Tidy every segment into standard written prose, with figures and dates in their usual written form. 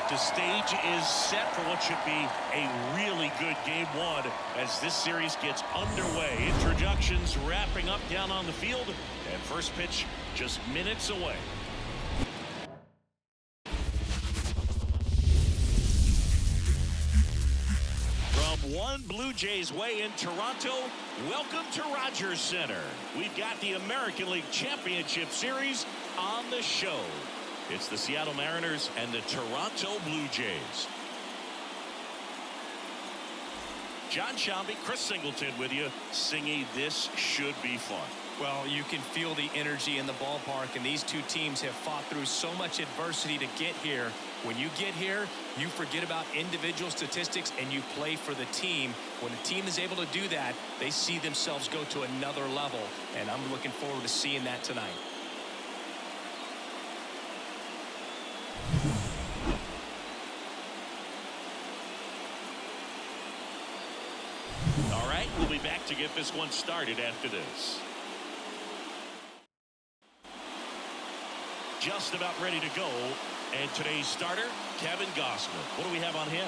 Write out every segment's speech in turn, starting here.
right, the stage is set for what should be a really good game one as this series gets underway. Introductions wrapping up down on the field, and first pitch just minutes away. From one Blue Jays way in Toronto, welcome to Rogers Center. We've got the American League Championship Series on the show. It's the Seattle Mariners and the Toronto Blue Jays. John Shambi, Chris Singleton with you. Singy, this should be fun. Well, you can feel the energy in the ballpark, and these two teams have fought through so much adversity to get here. When you get here, you forget about individual statistics and you play for the team. When a team is able to do that, they see themselves go to another level, and I'm looking forward to seeing that tonight. All right, we'll be back to get this one started after this. Just about ready to go. And today's starter, Kevin Gossman. What do we have on him?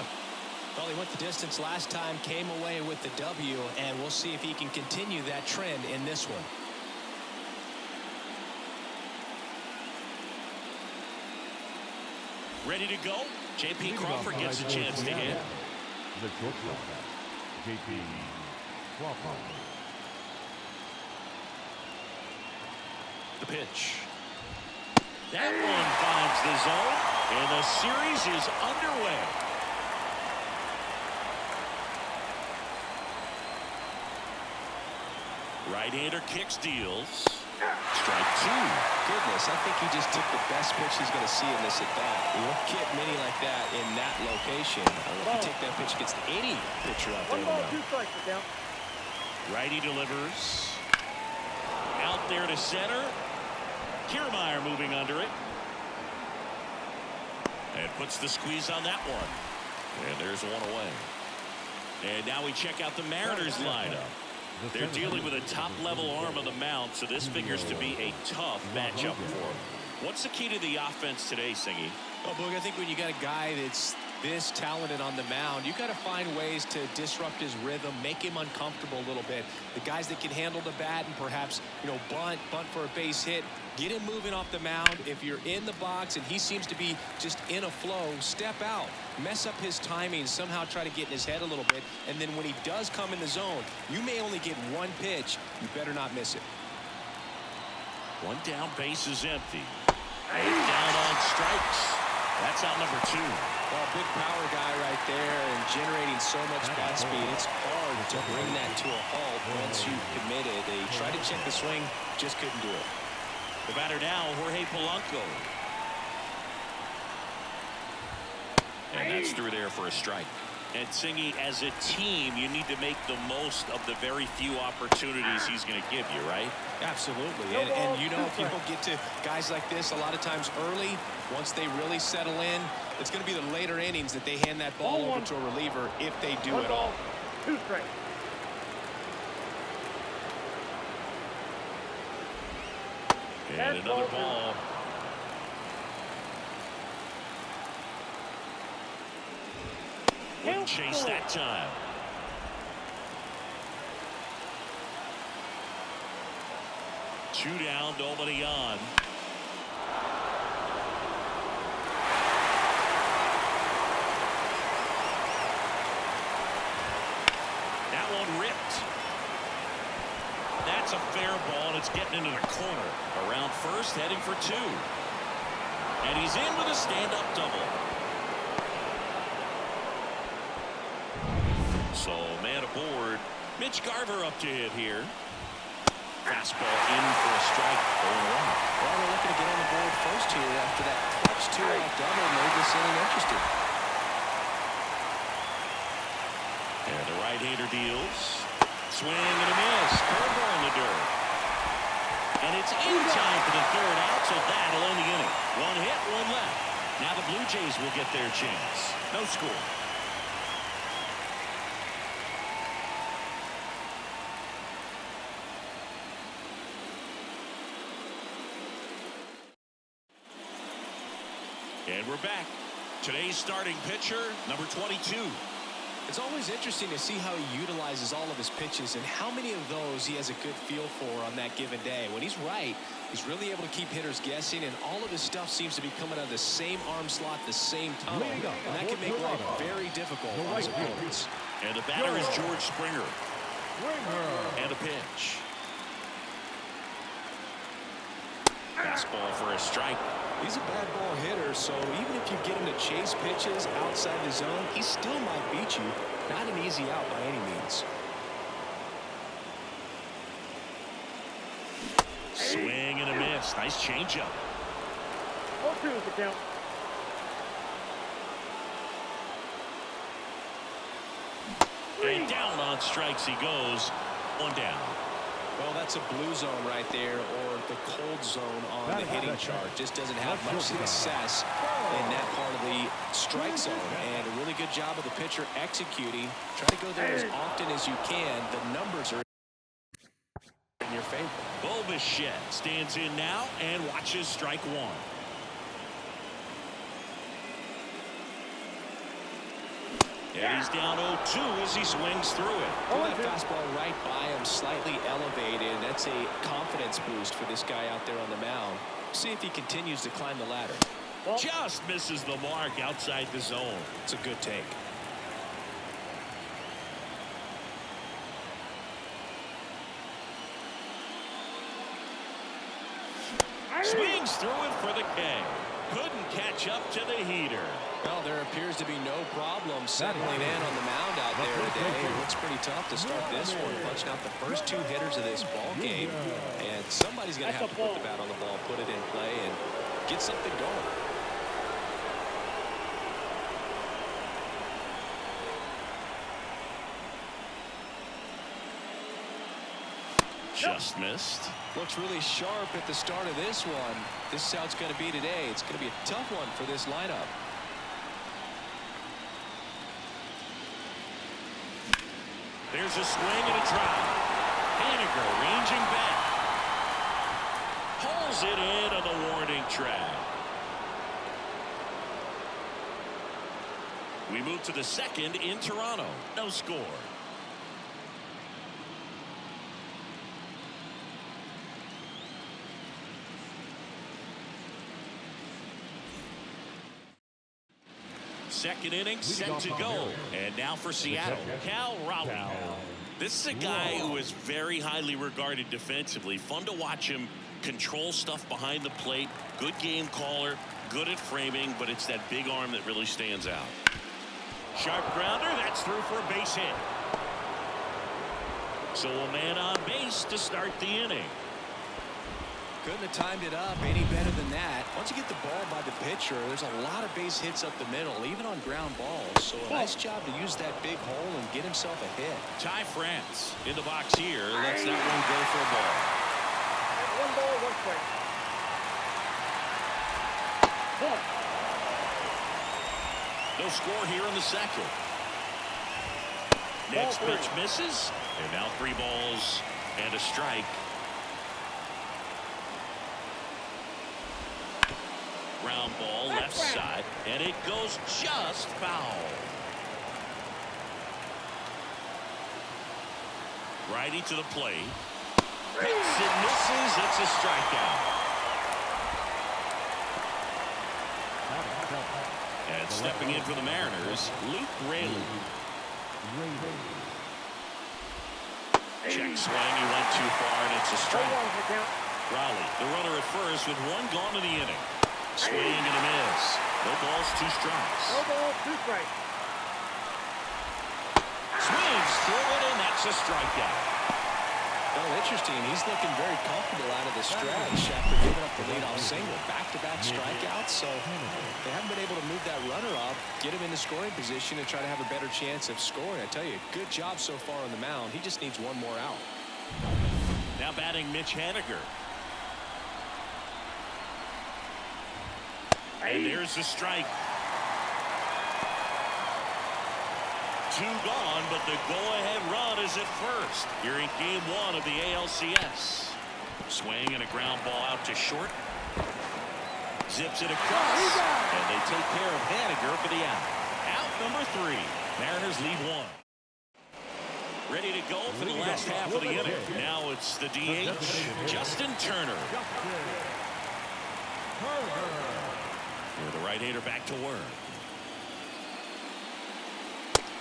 Well, he went the distance last time, came away with the W, and we'll see if he can continue that trend in this one. Ready to go? J.P. Crawford gets a chance to hit. The shortstop, J.P. Crawford. The pitch. That one finds the zone, and the series is underway. Right-hander kicks, deals. Strike two. Goodness, I think he just took the best pitch he's going to see in this at-bat. You won't get many like that in that location. I don't know if you take that pitch against any pitcher out there. 1 ball, 2 strikes, down. Righty delivers. Out there to center. Kiermaier moving under it. And puts the squeeze on that one. And there's one away. And now we check out the Mariners lineup. They're dealing with a top-level arm on the mound, so this figures to be a tough matchup for them. What's the key to the offense today, Singy? Well, Boog, I think when you got a guy that's this talented on the mound, you got to find ways to disrupt his rhythm, make him uncomfortable a little bit. The guys that can handle the bat and perhaps, bunt for a base hit, get him moving off the mound. If you're in the box and he seems to be just in a flow, step out, mess up his timing, somehow try to get in his head a little bit. And then when he does come in the zone, you may only get one pitch. You better not miss it. One down, base is empty. 8 down on strikes. That's out number 2. Well, big power guy right there and generating so much bat speed. It's hard to bring that to a halt once you've committed. They tried to check the swing, just couldn't do it. The batter now, Jorge Polanco. And that's through there for a strike. And Singy, as a team, you need to make the most of the very few opportunities he's going to give you, right? Absolutely. And if you don't get to guys like this a lot of times early, once they really settle in, it's going to be the later innings that they hand that ball over to a reliever if they do at all. 2 strikes. And another ball. Wouldn't chase that time. Two down, nobody on. That one ripped. That's a fair ball, and it's getting into the corner. Around first, heading for 2. And he's in with a stand-up double. So, man aboard. Mitch Garver up to hit here. Fastball in for a strike. 0-1. Well, they're looking to get on the board first here after that clutch 2-out double made this inning interesting. And the right-hander deals. Swing and a miss. Curveball in the dirt. And it's in time for the 3rd out, so that'll end the inning. 1 hit, 1 left. Now the Blue Jays will get their chance. No score. And we're back. Today's starting pitcher, number 22. It's always interesting to see how he utilizes all of his pitches and how many of those he has a good feel for on that given day. When he's right, he's really able to keep hitters guessing, and all of his stuff seems to be coming out of the same arm slot, the same tunnel, and that can make life very difficult on his opponents. And the batter is George Springer. And a pitch. Fastball for a strike. He's a bad ball hitter, so even if you get him to chase pitches outside the zone, he still might beat you. Not an easy out by any means. Swing and a miss. Nice changeup. 0-2 is the count. And down on strikes he goes. One down. Well, that's a blue zone right there, or the cold zone on the hitting chart. Just doesn't have much success in that part of the strike zone. And a really good job of the pitcher executing. Try to go there as often as you can. The numbers are in your favor. Bichette stands in now and watches strike one. And he's down 0-2 as he swings through it. Well, that fastball right by him, slightly elevated. That's a confidence boost for this guy out there on the mound. See if he continues to climb the ladder. Just misses the mark outside the zone. It's a good take. Swings through it for the K. Couldn't catch up to the heater. Well, there appears to be no problem settling in on the mound out there today. It looks pretty tough to start this one, punching out the first two hitters of this ball game. And somebody's going to have to put the bat on the ball, put it in play, and get something going. Just missed. Looks really sharp at the start of this one. This is how it's going to be today. It's going to be a tough one for this lineup. There's a swing and a drive. Haniger ranging back. Pulls it in on the warning track. We move to the second in Toronto. No score. Second inning set to go. And now for Seattle, Cal Raleigh. This is a guy who is very highly regarded defensively. Fun to watch him control stuff behind the plate. Good game caller, good at framing, but it's that big arm that really stands out. Sharp grounder, that's through for a base hit. So a man on base to start the inning. Couldn't have timed it up any better than that. Once you get the ball by the pitcher, there's a lot of base hits up the middle, even on ground balls. So a nice job to use that big hole and get himself a hit. Ty France in the box here. Lets that one go for a ball. 1 ball, 1 strike. No score here in the second. Next pitch misses. And now 3 balls and a strike. Ground ball left side, and it goes just foul. Righty to the plate. Hits and misses. It's a strikeout. And stepping in for the Mariners, Luke Raley. Check swing. He went too far, and it's a strike. Raleigh, the runner at first with 1 gone in the inning. Swing and a miss. No balls, 2 strikes. No balls, 2 strikes. Swings through it, and that's a strikeout. Well, interesting. He's looking very comfortable out of the stretch after giving up the leadoff single. Back-to-back strikeouts, so they haven't been able to move that runner up, get him in the scoring position, and try to have a better chance of scoring. I tell you, good job so far on the mound. He just needs 1 more out. Now batting Mitch Haniger. And there's the strike. 2 gone, but the go-ahead run is at first. Here in game 1 of the ALCS. Swing and a ground ball out to short. Zips it across, and they take care of Haniger for the out. Out number 3. Mariners lead 1. Ready to go for the last half of the inning. Now it's the DH, Justin Turner. Here, the right-hander back to work.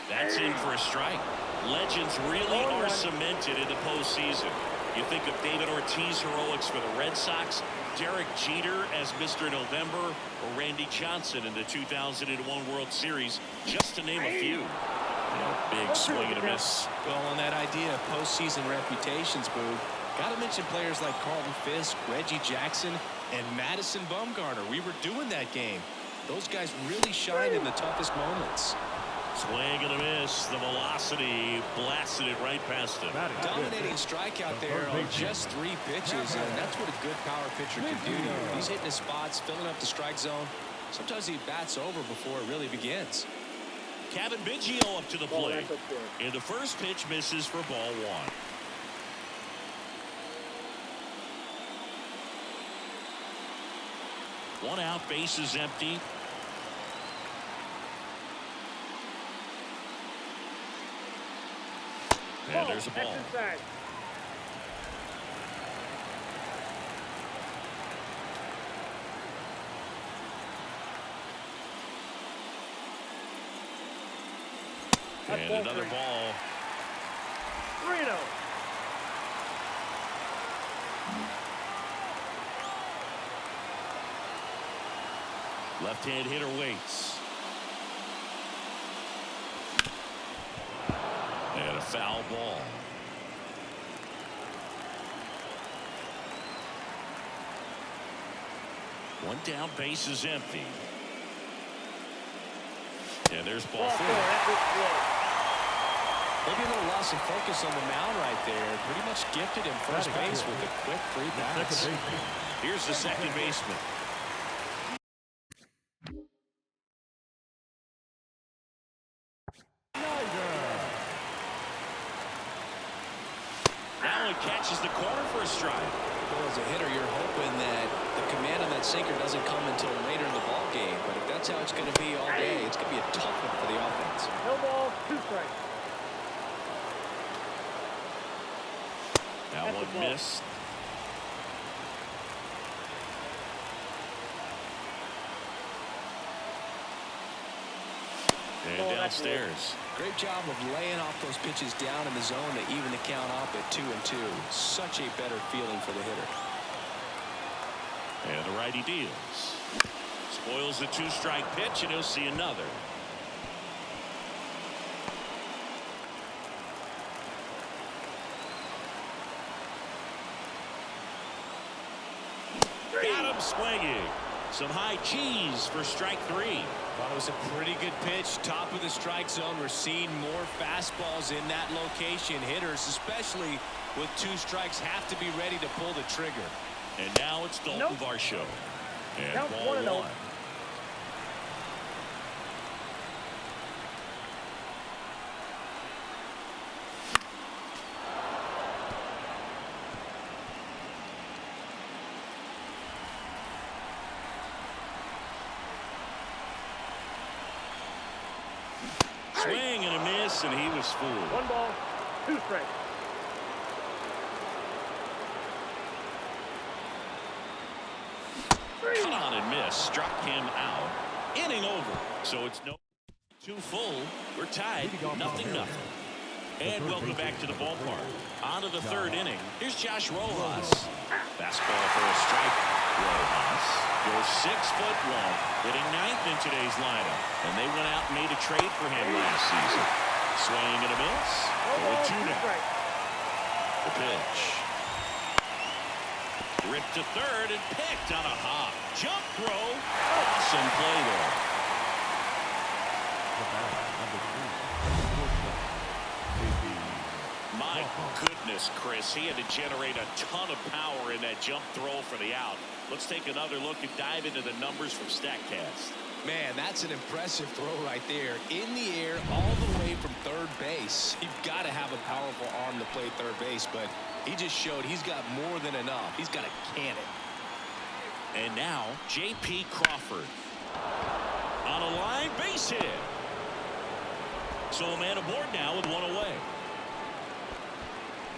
That's in for a strike. Legends really are cemented in the postseason. You think of David Ortiz heroics for the Red Sox, Derek Jeter as Mr. November, or Randy Johnson in the 2001 World Series, just to name a few. Big swing and a miss. Well, on that idea of postseason reputations, Boog, got to mention players like Carlton Fisk, Reggie Jackson, and Madison Bumgarner. We were doing that game. Those guys really shined in the toughest moments. Swing and a miss. The velocity blasted it right past him. Dominating strikeout there on just 3 pitches, and that's what a good power pitcher can do to you. He's hitting his spots, filling up the strike zone. Sometimes he bats over before it really begins. Kevin Biggio up to the plate. And the first pitch misses for ball 1. 1 out, bases empty. And there's a ball. And another ball. 3-0. Left-hand hitter waits. And a foul ball. One down, base is empty. And there's ball 4. Maybe a little loss of focus on the mound right there. Pretty much gifted him first base with a quick free pass. Here's the second baseman. Now he catches the corner for a strike. Well, as a hitter, you're hoping that the command on that sinker doesn't come until later in the ball game. But if that's how it's going to be all day, it's going to be a tough one for the offense. No ball, 2 strikes. That one missed. And downstairs. Great job of laying off those pitches down in the zone to even the count up at 2-2. Such a better feeling for the hitter. And the righty deals. Spoils the 2-strike pitch, and he'll see another. Got him swinging. Some high cheese for strike 3. Thought it was a pretty good pitch. Top of the strike zone. We're seeing more fastballs in that location. Hitters, especially with 2 strikes, have to be ready to pull the trigger. And now it's Dalton Varsho. And Count ball 1. Swing and a miss, and he was fooled. 1 ball, 2 strikes. Cut on and miss. Struck him out. Inning over. So it's no 2 full. We're tied. 0-0. And welcome back to the ballpark. On to the 3rd inning. Here's Josh Rojas. Fastball for a strike. Rojas goes 6'1", hitting 9th in today's lineup. And they went out and made a trade for him last season. Swing and a miss. 0-2 now. The pitch. Ripped to 3rd and picked on a hop. Jump throw. Awesome play there. My goodness, Chris. He had to generate a ton of power in that jump throw for the out. Let's take another look and dive into the numbers from StatCast. Man, that's an impressive throw right there. In the air, all the way from 3rd base. You've got to have a powerful arm to play 3rd base, but he just showed he's got more than enough. He's got to can it. And now J.P. Crawford. On a line, base hit. So a man aboard now with one away.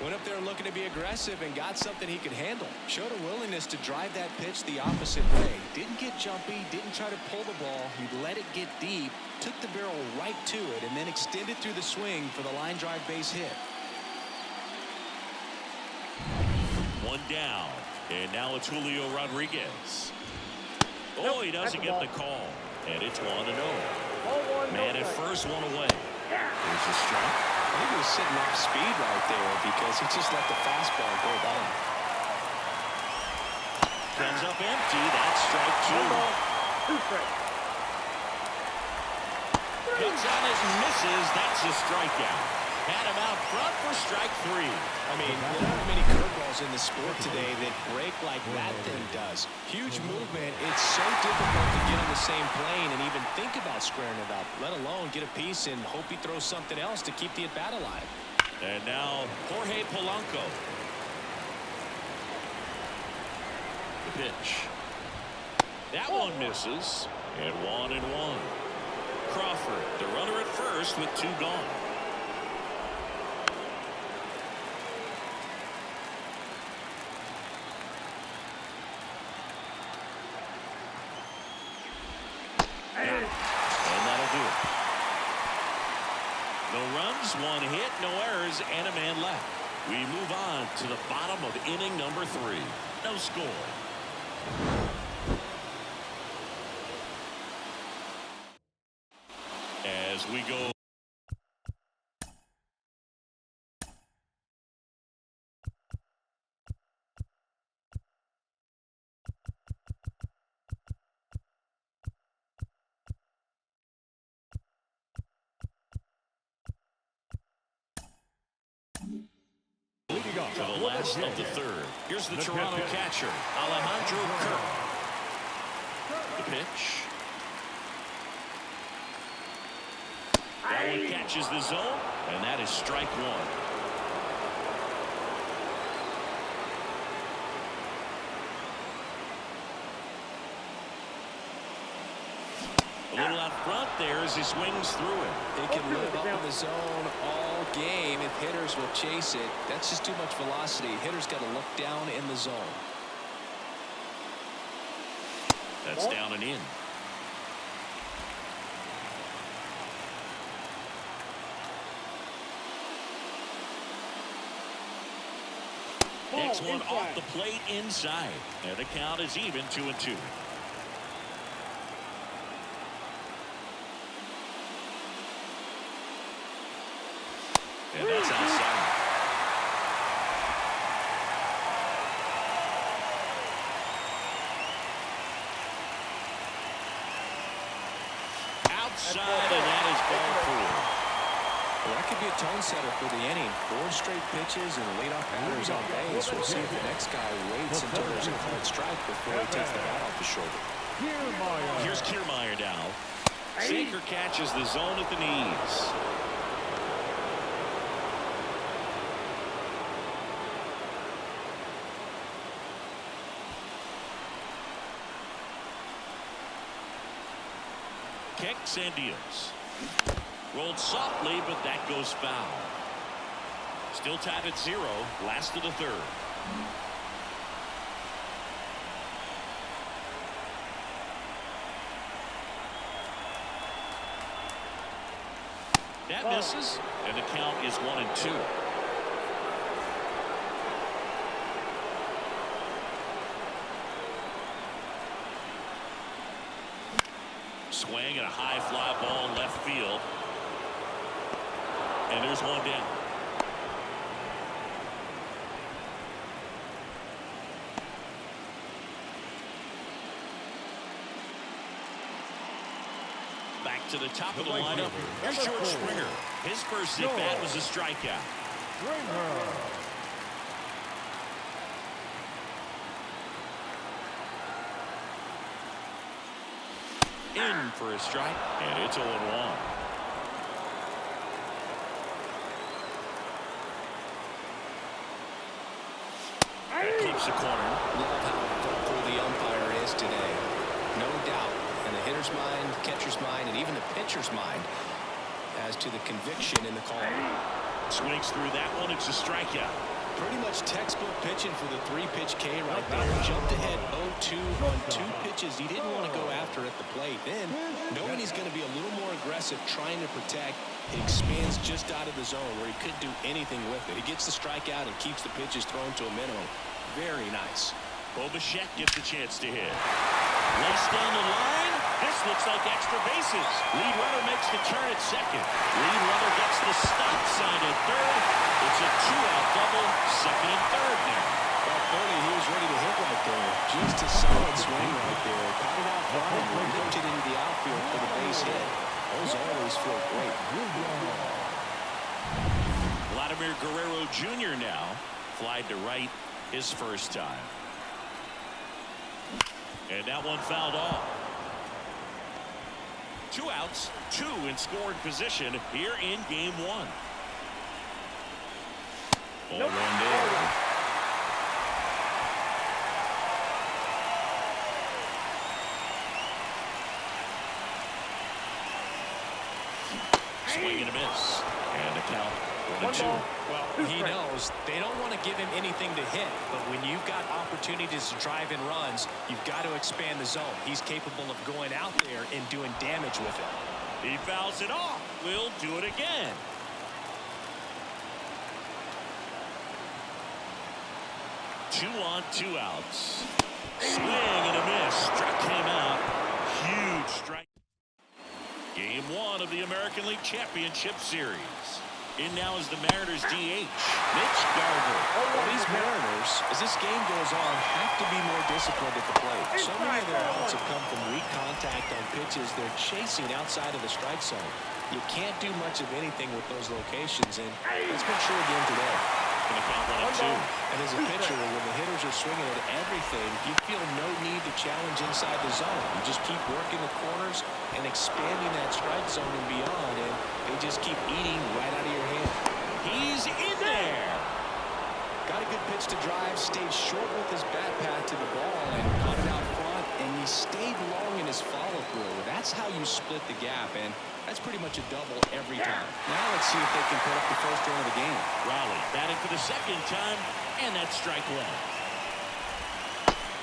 Went up there looking to be aggressive and got something he could handle. Showed a willingness to drive that pitch the opposite way. Didn't get jumpy, didn't try to pull the ball. He let it get deep, took the barrel right to it, and then extended through the swing for the line drive base hit. One down. And now it's Julio Rodriguez. Oh, he doesn't get the call. And it's 1-0. Man at first, one away. Here's a strike. I think he was sitting off speed right there because he just let the fastball go by. Comes up empty. That's strike 2. 2 strikes. Hits on it and misses. That's a strikeout. Had him out front for strike 3. I mean, there aren't many curveballs in the sport today that break like that thing does. Huge movement. It's so difficult to get on the same plane and even think about squaring it up, let alone get a piece and hope he throws something else to keep the at-bat alive. And now Jorge Polanco. The pitch. That one misses. And 1-1. Crawford, the runner at first with 2 gone. And that'll do it. No runs, 1 hit, no errors, and a man left. We move on to the bottom of inning number 3. No score. As we go. To the last of the 3rd. Here's the Toronto catcher, Alejandro Kirk. The pitch. That one catches the zone, and that is strike 1. A little out front there as he swings through it. He can live up in the zone all game if hitters will chase it. That's just too much velocity. Hitters got to look down in the zone. That's down and in. Next one off the plate inside. And the count is even 2-2. And that's outside. Outside, and that is ball 4. Well, that could be a tone setter for the inning. 4 straight pitches and leadoff batters on base. We'll see if the next guy waits until there's a called strike before he takes the bat off the shoulder. Here's Kiermaier now. Saker catches the zone at the knees. Kicks and deals. Rolled softly, but that goes foul. Still tied at 0. Last of the 3rd. That misses, and the count is 1-2. Swing and a high fly ball left field. And there's one down. Back to the top of the lineup. Here's George Springer. His first at bat was a strikeout. In for a strike, and it's 0-1. That clips the corner. Love how vocal the umpire is. batter's mind, catcher's mind, and even the pitcher's mind as to the conviction in the call. Swings through that one. It's a strikeout. Pretty much textbook pitching for the 3-pitch K right there. Jumped ahead 0-2 on 2 pitches he didn't want to go after at the plate. Then, knowing he's going to be a little more aggressive, trying to protect, he expands just out of the zone where he couldn't do anything with it. He gets the strikeout and keeps the pitches thrown to a minimum. Very nice. Bo Bichette gets a chance to hit. Lace down the line. This looks like extra bases. Lead runner makes the turn at second. Lead runner gets the stop sign at third. It's a 2-out double, second and third now. Well, Foley, he was ready to hit right there. Just a solid swing right there. Caught it out front and ripped it into the outfield for the base hit. Those always feel great. Vladimir Guerrero Jr. now flied to right his first time. And that one fouled off. 2 outs, 2 in scoring position here in game 1. Ball 1 down. Swing and a miss. And the count 1-2. Well, he knows they don't want to give him anything to hit, but when you've got opportunities to drive in runs, you've got to expand the zone. He's capable of going out there and doing damage with it. He fouls it off. We'll do it again. Two on, 2 outs. Swing and a miss. Struck him out. Huge strike. Game 1 of the American League Championship Series. In now is the Mariners DH, Mitch Garver. Well, these Mariners, as this game goes on, have to be more disciplined at the plate. So many of their outs have come from weak contact on pitches they're chasing outside of the strike zone. You can't do much of anything with those locations, and it's been true again today. Going to count 1 and 2. And as a pitcher, when the hitters are swinging at everything, you feel no need to challenge inside the zone. You just keep working the corners and expanding that strike zone and beyond, and they just keep eating right out of your hand. He's in there. Got a good pitch to drive, stayed short with his bat path to the ball, and caught it out front, and he stayed long in his follow-through. That's how you split the gap, and that's pretty much a double every time. Now let's see if they can put up the first run of the game. Raleigh batting for the second time, and that's strike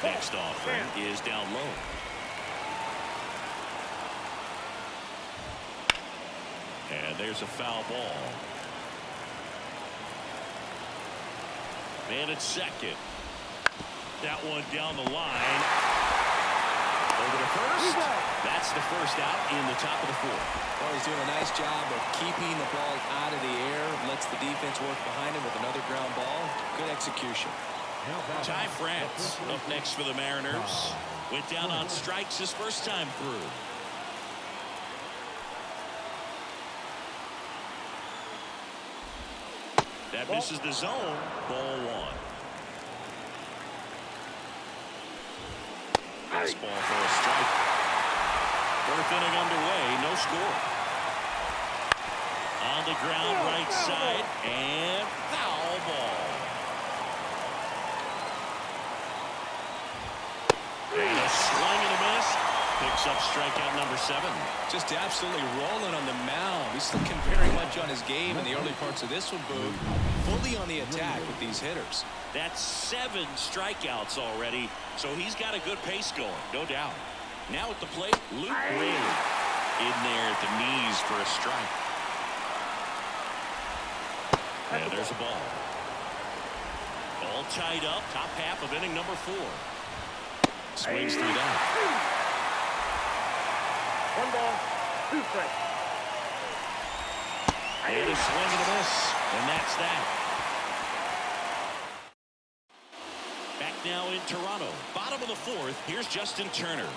1. Next offering is down low. And there's a foul ball. Man at second. That one down the line. Over to first. That's the first out in the top of the 4th. Well, he's doing a nice job of keeping the ball out of the air. Lets the defense work behind him with another ground ball. Good execution. Ty France up next for the Mariners. Went down on strikes his first time through. That misses the zone. Ball 1. Fastball for a strike. 4th inning underway. No score. On the ground, right side, and foul ball. And a swing and a miss. Picks up strikeout number 7. Just absolutely rolling on the mound. He's looking very much on his game in the early parts of this one, Boo. Fully on the attack with these hitters. That's 7 strikeouts already, so he's got a good pace going, no doubt. Now at the plate, Luke Raley in there at the knees for a strike. And there's a ball. All tied up, top half of inning number 4. Swings through that. 1 ball, 2 strikes. And a swing and a miss, and that's that. Back now in Toronto, bottom of the 4th. Here's Justin Turner.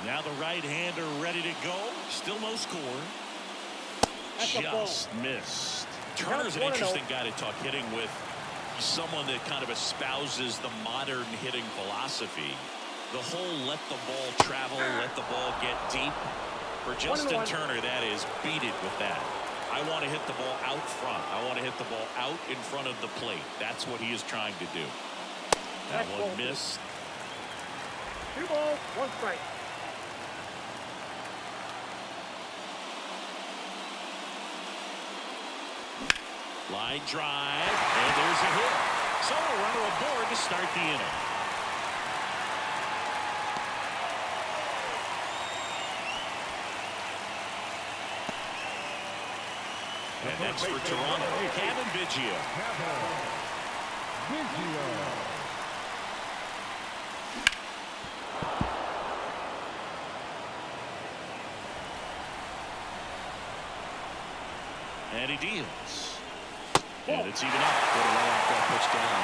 Now the right-hander ready to go. Still no score. Just missed. Turner's an interesting guy to talk hitting with. He's someone that kind of espouses the modern hitting philosophy. The whole let the ball travel, let the ball get deep. For Justin Turner, that is beat it with that. I want to hit the ball out front. I want to hit the ball out in front of the plate. That's what he is trying to do. That one missed. 2 balls, 1 strike. Line drive, and there's a hit. So a runner aboard to start the inning. And that's for Toronto, Kevin Biggio. And he deals. And it's even up. Good to lay out that pitch down.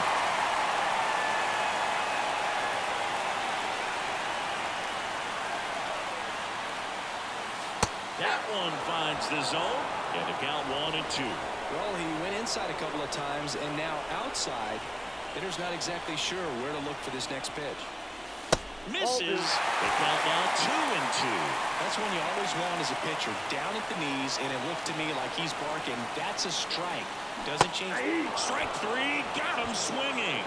That one finds the zone. And a count 1-2. Well, he went inside a couple of times, and now outside. Hitter's not exactly sure where to look for this next pitch. Misses. The count now 2-2. That's one you always want as a pitcher. Down at the knees, and it looked to me like he's barking. That's a strike. Doesn't change. Strike 3. Got him swinging.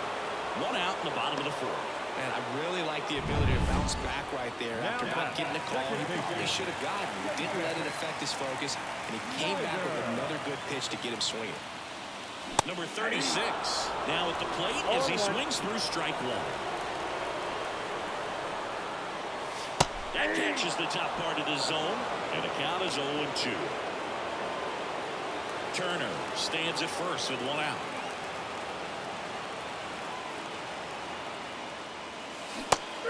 1 out in the bottom of the 4th. Man, I really like the ability to bounce back right there after not getting a call he probably should have gotten. He didn't let it affect his focus, and he came back with another good pitch to get him swinging. Number 36. Now at the plate as he swings through strike 1. That catches the top part of the zone, and the count is 0-2. Turner stands at first with 1 out.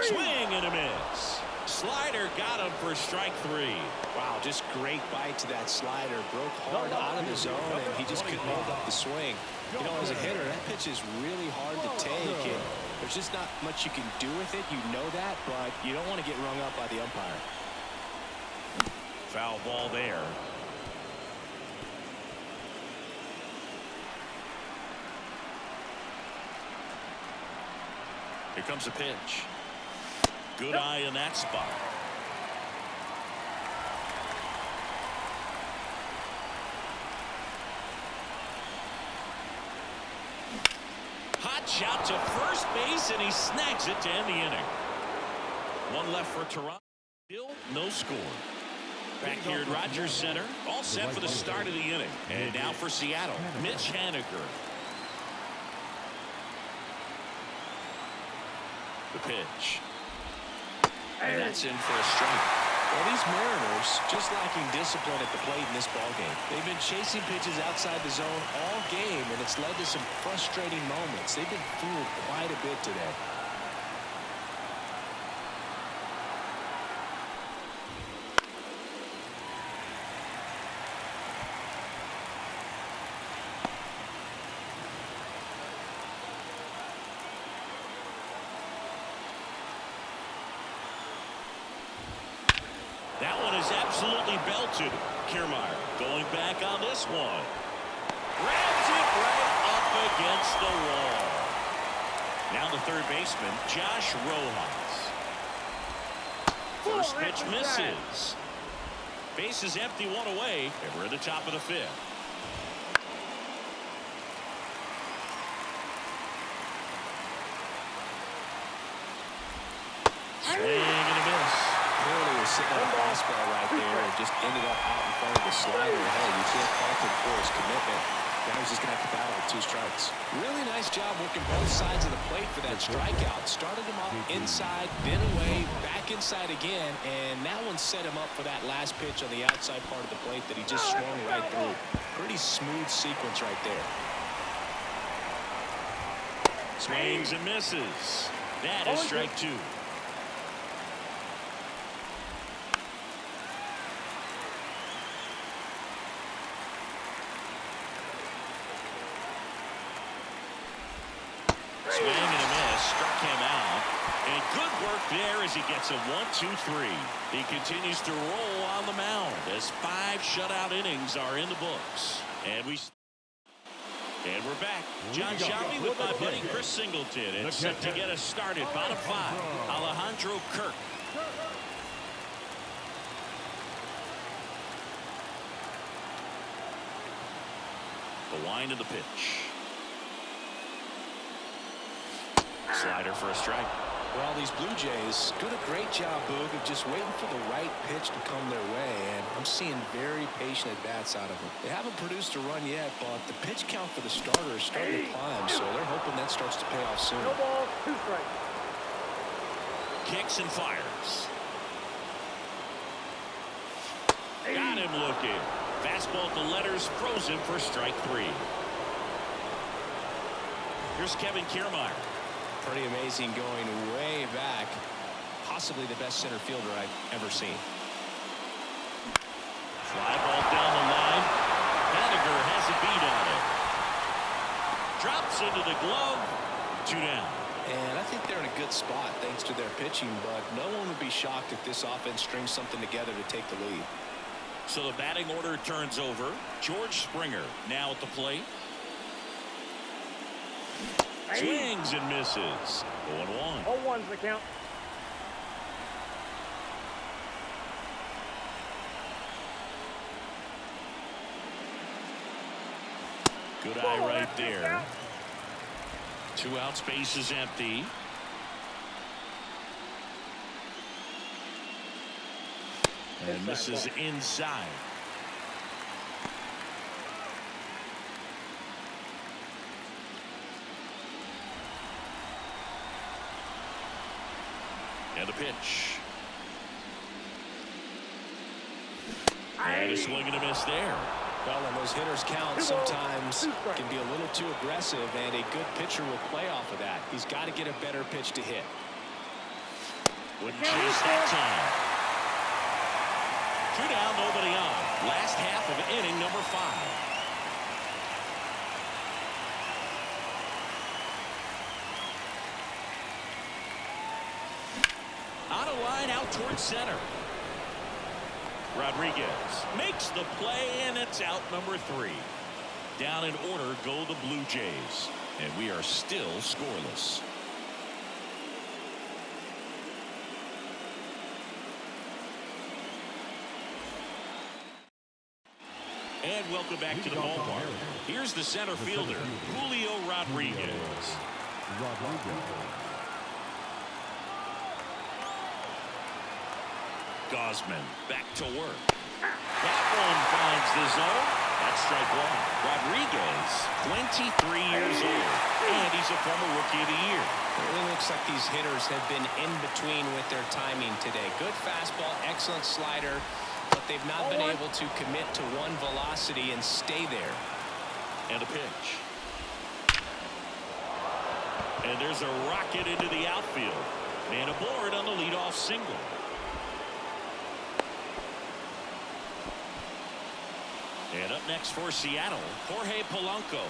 Swing and a miss. Slider got him for strike 3. Wow, just great bite to that slider. Broke hard out of the zone, and he just couldn't hold up the swing. You know, as a hitter, that pitch is really hard to take, and there's just not much you can do with it. You know that, but you don't want to get rung up by the umpire. Foul ball there. Here comes a pitch. Good eye in that spot. Hot shot to first base, and he snags it to end the inning. 1 left for Toronto. Still no score. Back here at Rogers Center, all set for the start of the inning. And now for Seattle, Mitch Haniger. The pitch. And that's in for a strike. Well, these Mariners just lacking discipline at the plate in this ballgame. They've been chasing pitches outside the zone all game, and it's led to some frustrating moments. They've been fooled quite a bit today. That one is absolutely belted. Kiermaier going back on this one. Grabs it right up against the wall. Now the third baseman, Josh Rojas. First pitch misses. Base is empty, 1 away, and we're at the top of the 5th. Swing and a miss. Clearly was sitting on a fastball right there and just ended up out in front of the slider. Hey, you can't fault him for his commitment. Now he's just going to have to battle with 2 strikes. Really nice job working both sides of the plate for that strikeout. Started him off inside, then away, back inside again, and that one set him up for that last pitch on the outside part of the plate that he just swung right through. Pretty smooth sequence right there. Swings and misses. That is strike 2. Swing and a miss, struck him out. And good work there as he gets a 1-2-3. He continues to roll on the mound as 5 shutout innings are in the books. And we're back. John Shelby with my buddy Chris Singleton. And set to get us started. Bottom 5, Alejandro Kirk. The wind of the pitch. Slider for a strike. Well, these Blue Jays doing a great job, Boog, of just waiting for the right pitch to come their way, and I'm seeing very patient at-bats out of them. They haven't produced a run yet, but the pitch count for the starter is starting to climb, so they're hoping that starts to pay off soon. No ball, 2 strikes. Kicks and fires. Got him looking. Fastball at the letters, frozen for strike 3. Here's Kevin Kiermaier. Pretty amazing, going way back. Possibly the best center fielder I've ever seen. Fly ball down the line. Haniger has a beat on it. Drops into the glove. 2 down. And I think they're in a good spot thanks to their pitching, but no one would be shocked if this offense strings something together to take the lead. So the batting order turns over. George Springer now at the plate. Swings and misses. 0-1. 0-1's the count. Good eye right there. 2 out, space is empty. And misses inside. And a pitch. And a swing and a miss there. Well, when those hitters count, sometimes can be a little too aggressive, and a good pitcher will play off of that. He's got to get a better pitch to hit. Wouldn't chase that time. 2 down, nobody on. Last half of inning number 5. On a line out towards center. Rodriguez makes the play, and it's out number 3. Down in order go the Blue Jays, and we are still scoreless. And welcome back to the ballpark. Here's the center fielder, Julio Rodriguez. Gausman back to work. That one finds the zone. That's strike 1. Rodriguez, 23 years old, and he's a former Rookie of the Year. It really looks like these hitters have been in between with their timing today. Good fastball, excellent slider, but they've not been able to commit to one velocity and stay there. And a pitch. And there's a rocket into the outfield. Man aboard on the leadoff single. And up next for Seattle, Jorge Polanco.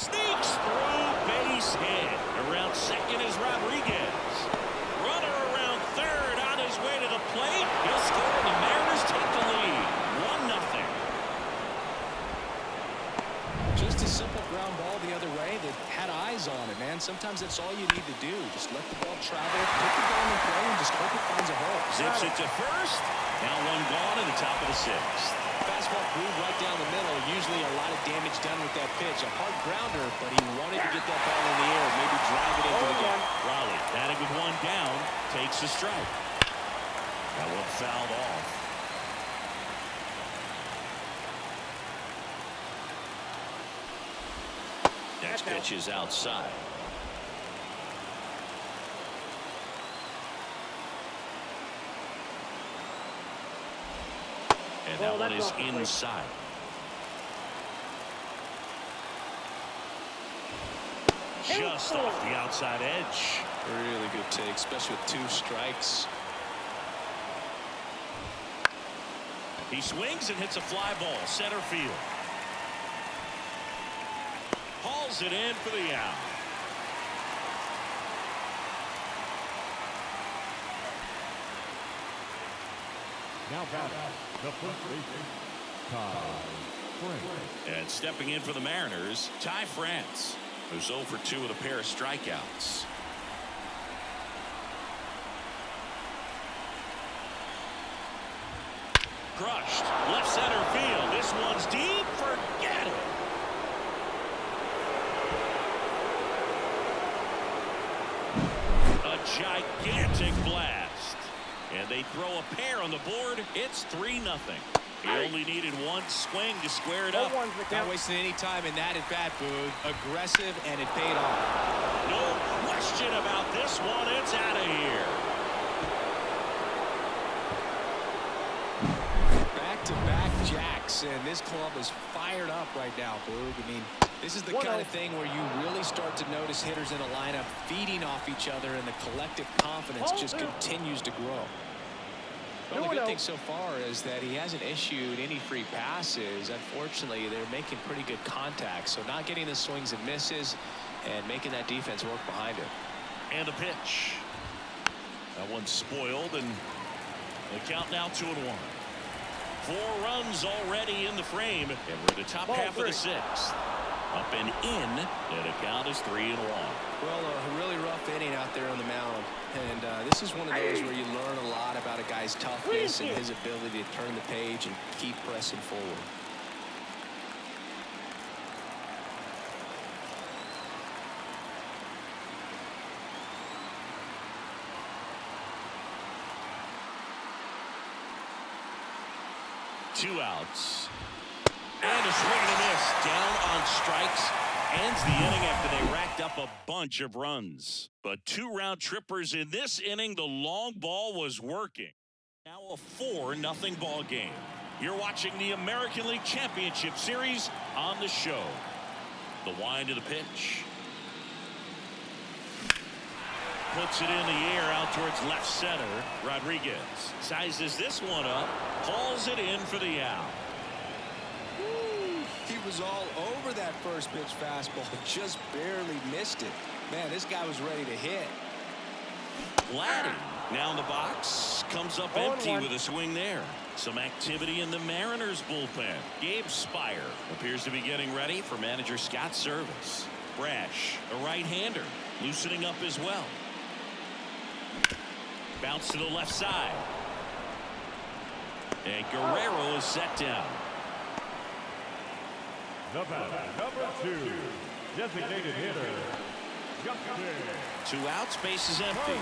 Sneaks through, base hit. Around second is Rodriguez. Runner around third on his way to the plate. He'll score, and the Mariners take the lead. 1-0. Just a simple ground ball the other way that had eyes on it, man. Sometimes that's all you need to do. Just let the ball travel, put the ball in play, and just hope it finds a hole. Zips it to first. Now 1 gone in the top of the 6th. Fastball groove right down the middle. Usually a lot of damage done with that pitch. A hard grounder, but he wanted to get that ball in the air, maybe drive it into the gap. Raleigh batting with 1 down, takes a strike. That one fouled off. Next pitch is outside. And that one is inside. Just off the outside edge. Really good take, especially with 2 strikes. He swings and hits a fly ball, center field. Hauls it in for the out. Now batting, the first baseman, Ty France. And stepping in for the Mariners, Ty France, who's 0 for 2 with a pair of strikeouts. Crushed, left center field. This one's deep. Forget it. gigantic blast. And they throw a pair on the board. It's 3-0. He only needed one swing to square it up. Not wasting any time in that at bat, Boog. Aggressive, and it paid off. No question about this one. It's out of here. Back-to-back jacks, and this club is fired up right now, Boog. I mean, this is the kind of thing where you really start to notice hitters in a lineup feeding off each other, and the collective confidence just continues to grow. The only good thing so far is that he hasn't issued any free passes. Unfortunately, they're making pretty good contact, so not getting the swings and misses and making that defense work behind it. And the pitch. That one's spoiled, and the count now 2-1. 4 runs already in the frame, and we're in the top half of the 6th. Up and in, and the count is 3-1. Well, a really rough inning out there on the mound, and this is one of those where you learn a lot about a guy's toughness and his ability to turn the page and keep pressing forward. Two outs. And a swing and a miss. Down on strikes. Ends the inning after they racked up a bunch of runs. But 2 round trippers in this inning. The long ball was working. Now a 4-0 ball game. You're watching the American League Championship Series on the show. The wind of the pitch. Puts it in the air out towards left center. Rodriguez sizes this one up. Calls it in for the out. He was all over that first pitch fastball, just barely missed it. Man, this guy was ready to hit. Vladdy now in the box, comes up empty with a swing there. Some activity in the Mariners bullpen. Gabe Spire appears to be getting ready for manager Scott's service. Brash, a right-hander, loosening up as well. Bounce to the left side. And Guerrero is set down. The batter, number 2, designated hitter, Justin. 2 outs, base is empty.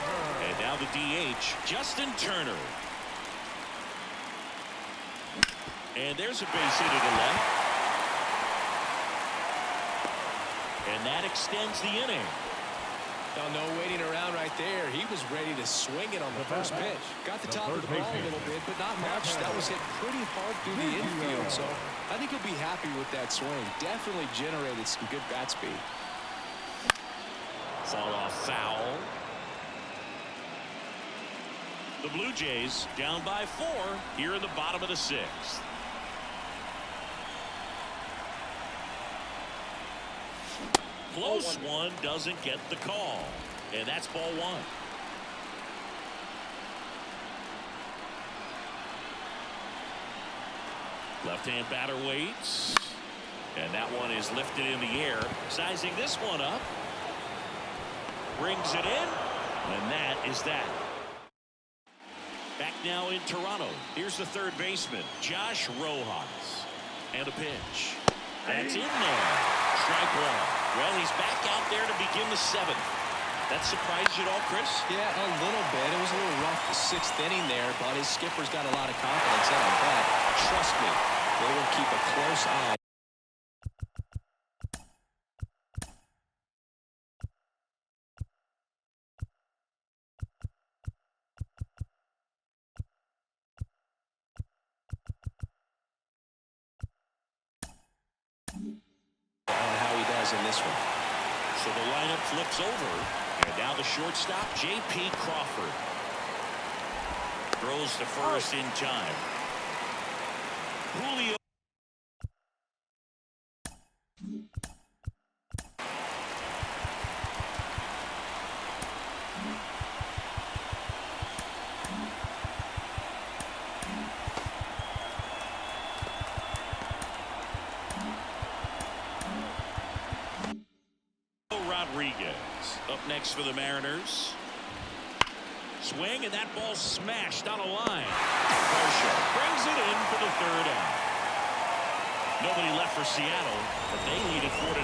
And now the DH, Justin Turner. And there's a base hit to the left. And that extends the inning. No waiting around right there. He was ready to swing it on the first pitch. Got the top of the ball a little bit, but not much. That was hit pretty hard through the infield, so I think he'll be happy with that swing. Definitely generated some good bat speed. Fall off foul. The Blue Jays down by 4 here in the bottom of the 6th. Close one, doesn't get the call. And that's ball 1. Left-hand batter waits. And that one is lifted in the air. Sizing this one up. Brings it in. And that is that. Back now in Toronto. Here's the third baseman, Josh Rojas. And a pitch. That's in there. Strike 1. Well, he's back out there to begin the 7th. That surprised you at all, Chris? Yeah, a little bit. It was a little rough the 6th inning there, but his skipper's got a lot of confidence in him. But trust me, they will keep a close eye. On how he does in this one. So the lineup flips over, and now the shortstop, J.P. Crawford. Throws to first in time. Julio. Rodriguez up next for the Mariners. Swing, and that ball smashed on a line. Kershaw brings it in for the 3rd out. Nobody left for Seattle, but they lead it 4-0.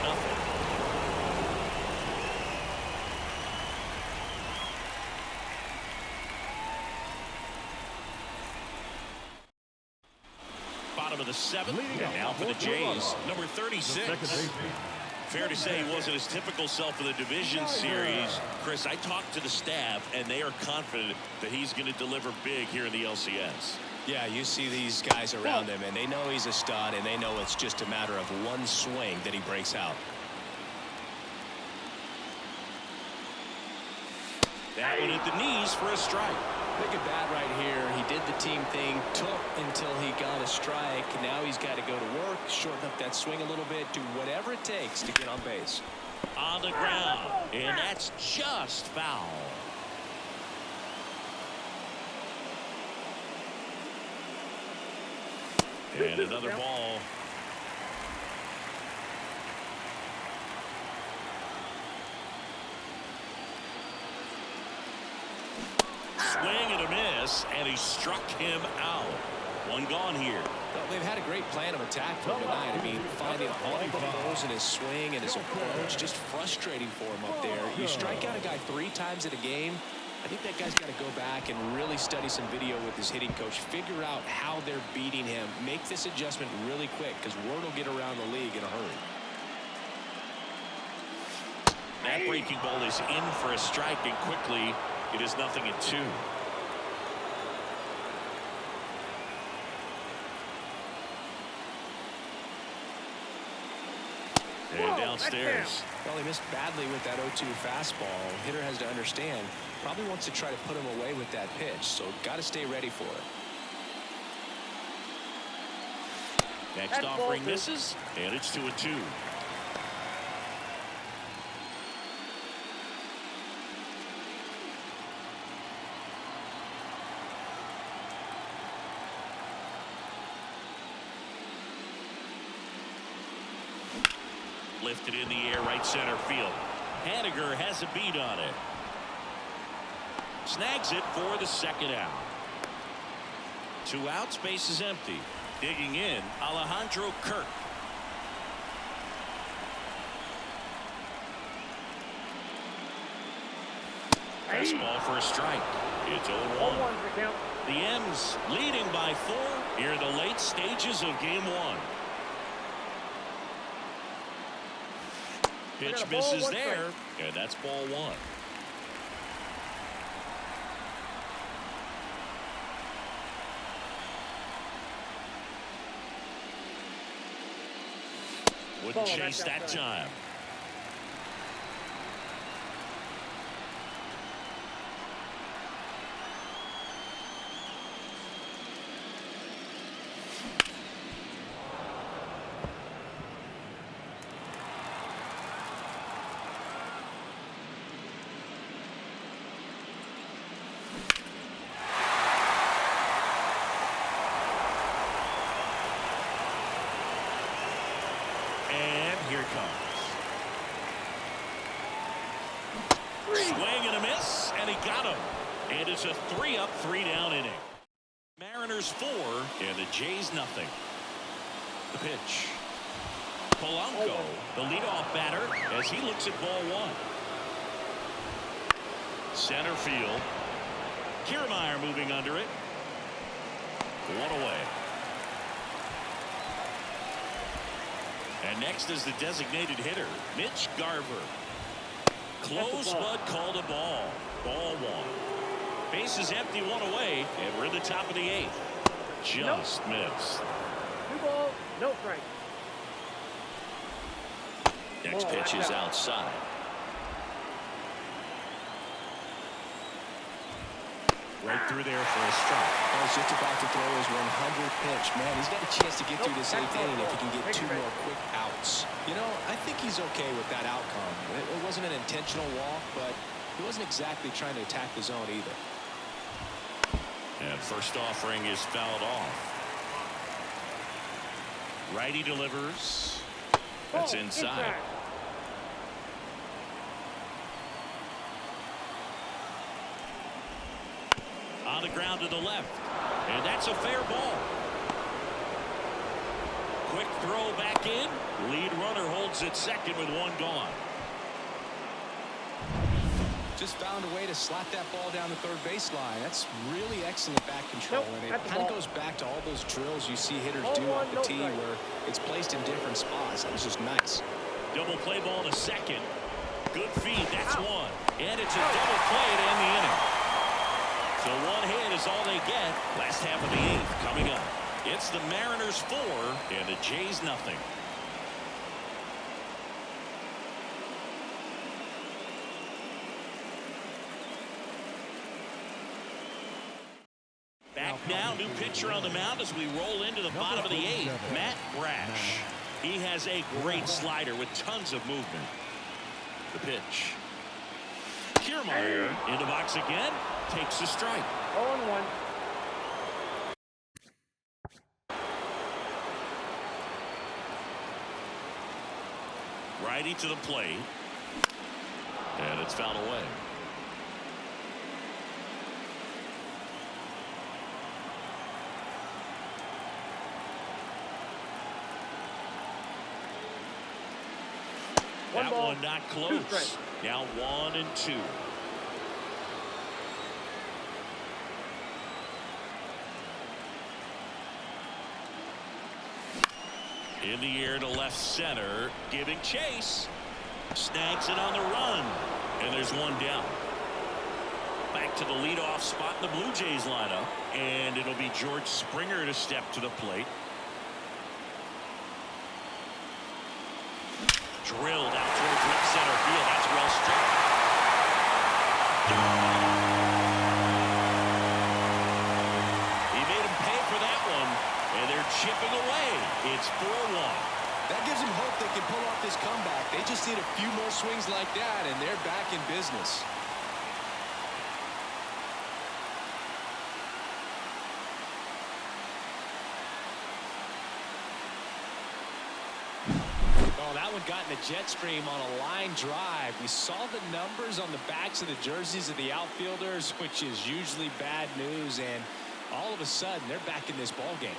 of the 7th. Leading And now off for the for Jays, Colorado, number the 36. second baseman. Fair to say he wasn't his typical self in the division series. Chris, I talked to the staff, and they are confident that he's going to deliver big here in the LCS. Yeah, you see these guys around him, and they know he's a stud, and they know it's just a matter of one swing that he breaks out. That one at the knees for a strike. Look at that right here. He did the team thing, took until he got a strike. Now he's got to go to work, shorten up that swing a little bit, do whatever it takes to get on base. On the ground, and that's just foul. And another ball. Swing and a miss, and he struck him out. One gone here. Well, they've had a great plan of attack for him tonight. I mean, finding all the holes in his swing and his approach, just frustrating for him up there. You strike out a guy 3 times in a game. I think that guy's got to go back and really study some video with his hitting coach, figure out how they're beating him, make this adjustment really quick, because word will get around the league in a hurry. That breaking ball is in for a strike, and quickly it is 0-2. And downstairs. Well, he missed badly with that 0-2 fastball. Hitter has to understand, probably wants to try to put him away with that pitch, so got to stay ready for it. Next offering misses, and it's 2-2. Lifted in the air, right center field. Haniger has a beat on it. Snags it for the second out. 2 outs, base is empty. Digging in, Alejandro Kirk. Fastball for a strike. It's 0-1. The M's leading by 4 here in the late stages of game 1. Pitch misses there, and that's ball 1. Wouldn't chase that time. Here it comes. Swing and a miss, and he got him. And it's a 3-up, 3-down inning. Mariners 4, and the Jays nothing. The pitch. Polanco, the leadoff batter, as he looks at ball 1. Center field. Kiermaier moving under it. 1 away. And next is the designated hitter, Mitch Garver. Close but called a ball. Ball 1. Base is empty, 1 away, and we're in the top of the 8th. Just missed. 2 balls, no strike. Next pitch is outside. Right through there for a strike. He's just about to throw his 100th pitch. Man, he's got a chance to get through this 8th inning if he can get 2 more quick outs. You know, I think he's okay with that outcome. It wasn't an intentional walk, but he wasn't exactly trying to attack the zone either. And first offering is fouled off. Righty delivers. That's inside. On the ground to the left, and that's a fair ball. Quick throw back in. Lead runner holds at second with 1 gone. Just found a way to slap that ball down the third baseline. That's really excellent back control. Nope, and at it the kind of ball. goes back to all those drills you see hitters Ball do one, off the no tee strike. where it's placed in different spots. That was just nice. Double play ball to second. Good feed. That's one. And it's a double play to end the inning. So one hit is all they get. Last half of the eighth coming up. It's the Mariners 4 and the Jays nothing. Back now, new pitcher on the mound as we roll into the bottom of the eighth. Matt Brash. He has a great slider with tons of movement. The pitch. Kiermaier in the box again. Takes a strike. 0-1. Righty to the plate. And it's fouled away. That one not close. Now 1-2. In the air to left center, giving chase. Snags it on the run. And there's one down. Back to the leadoff spot in the Blue Jays lineup. And it'll be George Springer to step to the plate. Drilled out towards left center field. That's well struck. He made him pay for that one. And they're chipping away. It's 4-1. That gives them hope they can pull off this comeback. They just need a few more swings like that, and they're back in business. Oh, that one got in the jet stream on a line drive. We saw the numbers on the backs of the jerseys of the outfielders, which is usually bad news, and all of a sudden, they're back in this ball game.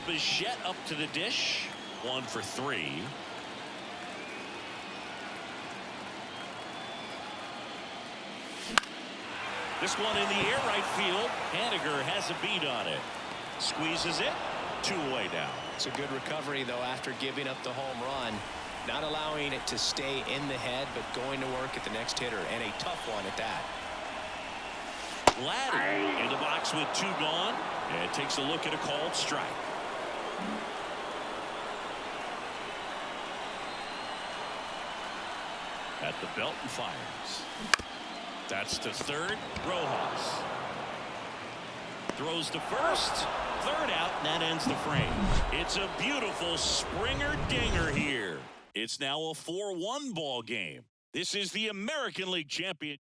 Bichette up to the dish. 1 for 3. This one in the air right field. Haniger has a beat on it. Squeezes it. 2 away now. It's a good recovery, though, after giving up the home run. Not allowing it to stay in the head, but going to work at the next hitter, and a tough one at that. Laddie in the box with 2 gone. And takes a look at a called strike. At the belt and fires. That's to third. Rojas throws to first. Third out, and that ends the frame. It's a beautiful Springer dinger here. It's now a 4-1 ball game. This is the American League champion.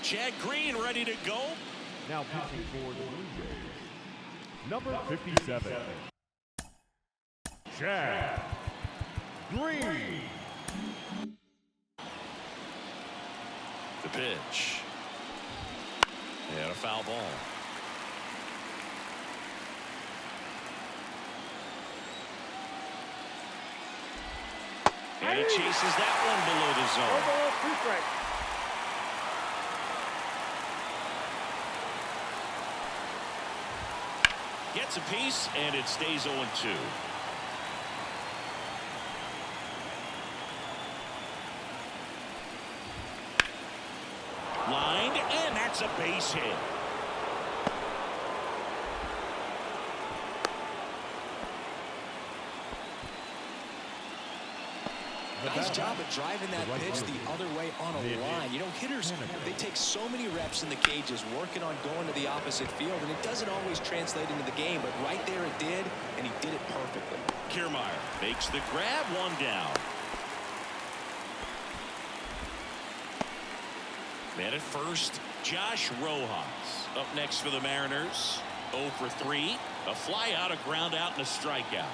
Chad Green ready to go. Now pitching for the Blue Jays, number 57, Chad Green. The pitch. And a foul ball. And he chases that one below the zone. 2 strikes. Gets a piece, and it stays 0-2. Lined, and that's a base hit. Nice job of driving that pitch the other way on a line. You know, hitters, they take so many reps in the cages working on going to the opposite field, and it doesn't always translate into the game, but right there it did, and he did it perfectly. Kiermaier makes the grab, 1 down. Man at first, Josh Rojas. Up next for the Mariners, 0 for 3. A fly out, a ground out, and a strikeout.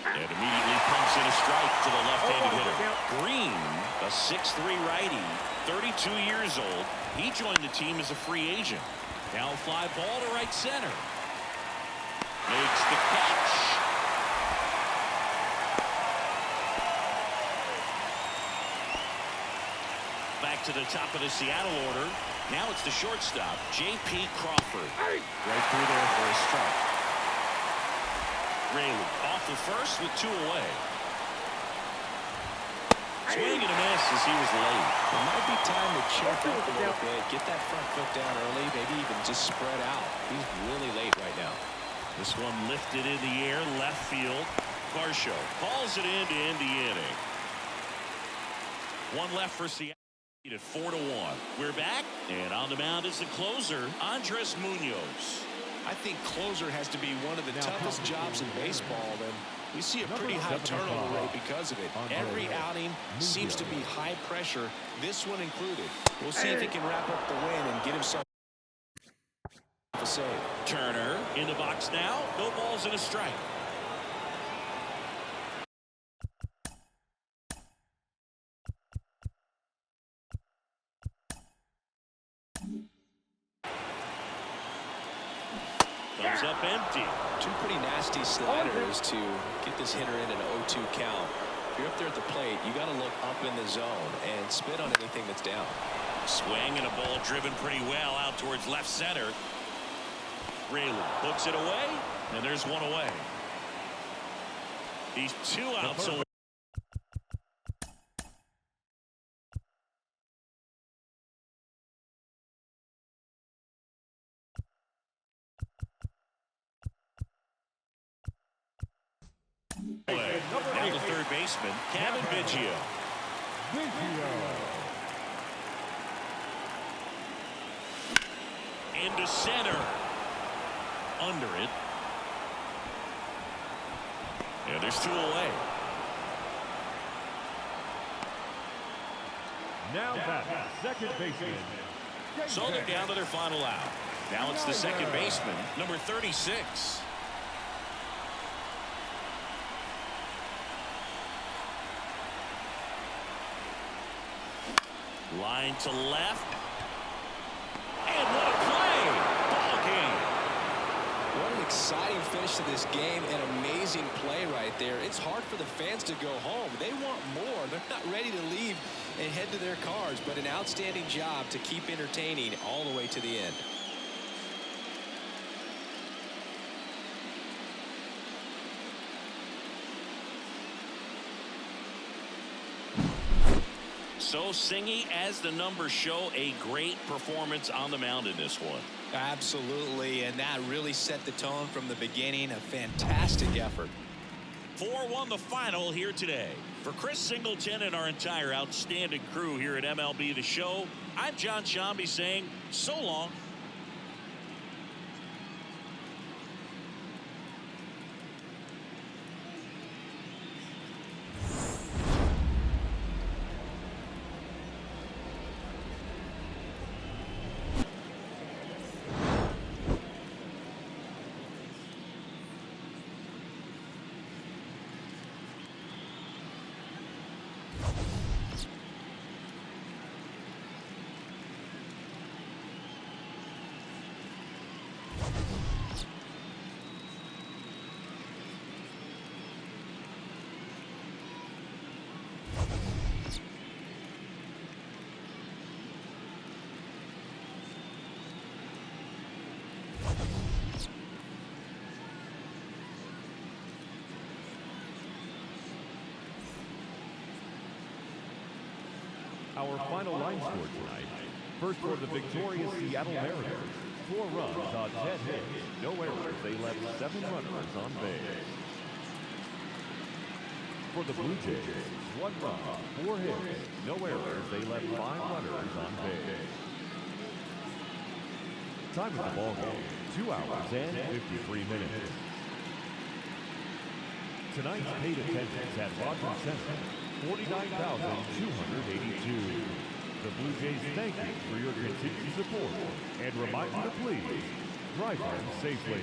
And immediately pumps in a strike to the left-handed hitter. Green, A 6'3" righty, 32 years old. He joined the team as a free agent. Now a fly ball to right center. Makes the catch. Back to the top of the Seattle order. Now it's the shortstop, J.P. Crawford. Right through there for a strike. Rayleigh off the first with 2 away. Swing and a miss as he was late. It might be time to check up a little bit, get that front foot down early, maybe even just spread out. He's really late right now. This one lifted in the air, left field. Varsho calls it in to end the inning. One left for Seattle at 4-1. We're back, and on the mound is the closer, Andres Munoz. I think closer has to be one of the toughest jobs in baseball, and we see a pretty high turnover rate because of it. Every outing seems to be high pressure, this one included. We'll see if he can wrap up the win and get himself a save. Turner in the box now. No balls and a strike. Comes up empty. 2 pretty nasty sliders to get this hitter in an 0-2 count. If you're up there at the plate, you got to look up in the zone and spit on anything that's down. Swing and a ball driven pretty well out towards left center. Rayleigh hooks it away, and there's 1 away. He's 2 outs away. Now the third baseman, Kevin Biggio. Into center. Under it. And there's 2 away. Now back, second baseman. So they're down to their final out. Now it's the second baseman, number 36. Line to left. And what a play! Ball game. What an exciting finish to this game. An amazing play right there. It's hard for the fans to go home. They want more. They're not ready to leave and head to their cars, but an outstanding job to keep entertaining all the way to the end. So Singy, as the numbers show, a great performance on the mound in this one. Absolutely, and that really set the tone from the beginning. A fantastic effort. 4-1 the final here today. For Chris Singleton and our entire outstanding crew here at MLB The Show, I'm John Shambi saying so long. Our final line score tonight. First for the victorious Seattle Mariners. 4 runs on 10 hits. No errors. They left 7 runners on base. For the Blue Jays, 1 run, 4 hits. No errors. They left 5 runners on base. Time of the ball game, 2 hours and 53 minutes. Tonight's paid attendance at Rogers Center, 49,282. The Blue Jays thank you for your continued support and remind you to please drive home safely.